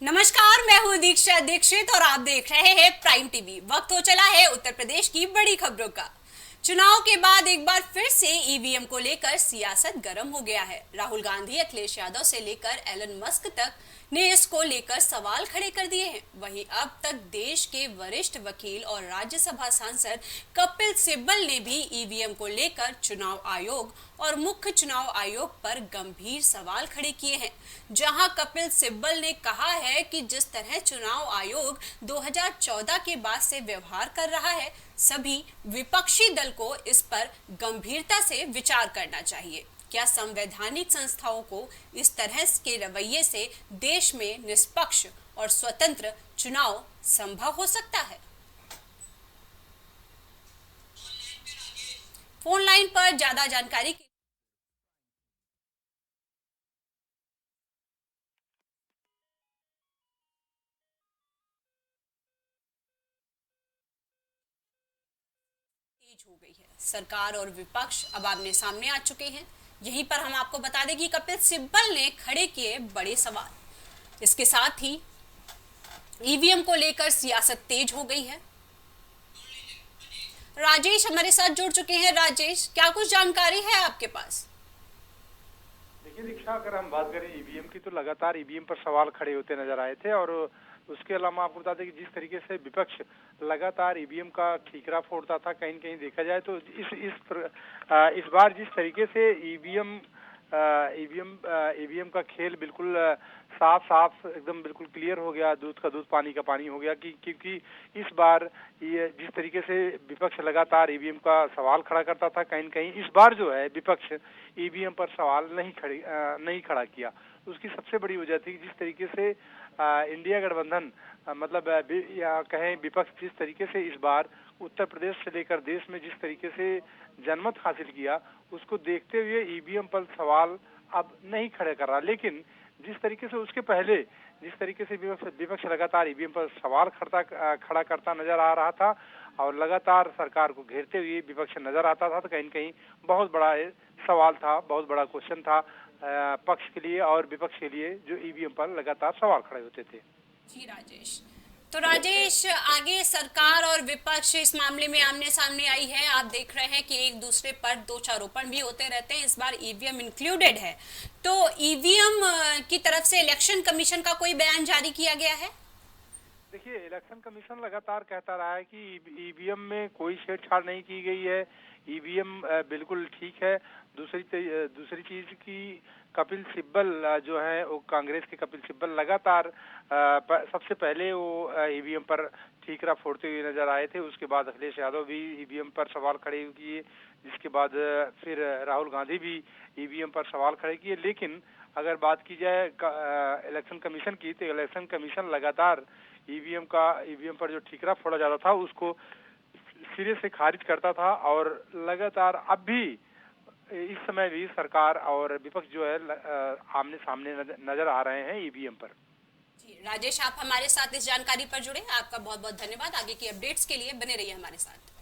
नमस्कार, मैं हूँ दीक्षा दीक्षित और आप देख रहे हैं प्राइम टीवी। वक्त हो चला है उत्तर प्रदेश की बड़ी खबरों का। चुनाव के बाद एक बार फिर से ईवीएम को लेकर सियासत गर्म हो गया है। राहुल गांधी, अखिलेश यादव से लेकर एलन मस्क तक ने इसको लेकर सवाल खड़े कर दिए हैं। वहीं अब तक देश के वरिष्ठ वकील और राज्यसभा सांसद कपिल सिब्बल ने भी ईवीएम को लेकर चुनाव आयोग और मुख्य चुनाव आयोग पर गंभीर सवाल खड़े किए हैं। जहां कपिल सिब्बल ने कहा है कि जिस तरह चुनाव आयोग 2014 के बाद से व्यवहार कर रहा है, सभी विपक्षी दल को इस पर गंभीरता से विचार करना चाहिए। क्या संवैधानिक संस्थाओं को इस तरह के रवैये से देश में निष्पक्ष और स्वतंत्र चुनाव संभव हो सकता है? फोन लाइन पर ज्यादा जानकारी तेज हो गई है। सरकार और विपक्ष अब आमने सामने आ चुके हैं। यहीं पर हम आपको बता दें कि कपिल सिब्बल ने खड़े किए बड़े सवाल। इसके साथ ही ईवीएम को लेकर सियासत तेज हो गई है। राजेश हमारे साथ जुड़ चुके हैं। राजेश, क्या कुछ जानकारी है आपके पास? देखिए दीक्षा, अगर हम बात करें ईवीएम की तो लगातार ईवीएम पर सवाल खड़े होते नजर आए थे। और उसके अलावा आपको बता दें कि जिस तरीके से विपक्ष लगातार ईवीएम का ठीकरा फोड़ता था, कहीं न कहीं देखा जाए तो इस बार जिस तरीके से ईवीएम ईवीएम का खेल बिल्कुल साफ साफ एकदम बिल्कुल क्लियर हो गया, दूध का दूध पानी का पानी हो गया। कि क्योंकि इस बार ये जिस तरीके से विपक्ष लगातार ईवीएम का सवाल खड़ा करता था, कहीं न कहीं इस बार जो है विपक्ष ईवीएम पर सवाल नहीं खड़ा किया। उसकी सबसे बड़ी वजह थी जिस तरीके से इंडिया गठबंधन मतलब या कहें विपक्ष जिस तरीके से इस बार उत्तर प्रदेश से लेकर देश में जिस तरीके से जनमत हासिल किया, उसको देखते हुए ईवीएम पर सवाल अब नहीं खड़े कर रहा। लेकिन जिस तरीके से उसके पहले जिस तरीके से विपक्ष लगातार ईवीएम पर सवाल खड़ा करता नजर आ रहा था और लगातार सरकार को घेरते हुए विपक्ष नजर आता था, तो कहीं न कहीं बहुत बड़ा सवाल था, बहुत बड़ा क्वेश्चन था पक्ष के लिए और विपक्ष के लिए, जो ईवीएम पर लगातार सवाल खड़े होते थे। जी राजेश, तो राजेश, आगे सरकार और विपक्ष इस मामले में आमने सामने आई है। आप देख रहे हैं कि एक दूसरे पर दोषारोपण भी होते रहते हैं। इस बार ईवीएम इंक्लूडेड है, तो ईवीएम की तरफ से इलेक्शन कमीशन का कोई बयान जारी किया गया है? देखिए, इलेक्शन कमीशन लगातार कहता रहा है कि ईवीएम में कोई छेड़छाड़ नहीं की गई है, ईवीएम बिल्कुल ठीक है। दूसरी चीज की कपिल सिब्बल जो है वो कांग्रेस के कपिल सिब्बल लगातार सबसे पहले वो ईवीएम पर ठीकरा फोड़ते हुए नजर आए थे। उसके बाद अखिलेश यादव भी ईवीएम पर सवाल खड़े किए, जिसके बाद फिर राहुल गांधी भी ईवीएम पर सवाल खड़े किए। लेकिन अगर बात की जाए इलेक्शन कमीशन की, तो इलेक्शन कमीशन लगातार ईवीएम पर जो ठीकरा फोड़ा जाता था उसको सिरे से खारिज करता था। और लगातार अब भी इस समय भी सरकार और विपक्ष जो है आमने सामने नजर आ रहे हैं ईवीएम पर। जी राजेश, आप हमारे साथ इस जानकारी पर जुड़े, आपका बहुत बहुत धन्यवाद। आगे की अपडेट्स के लिए बने रहिए हमारे साथ।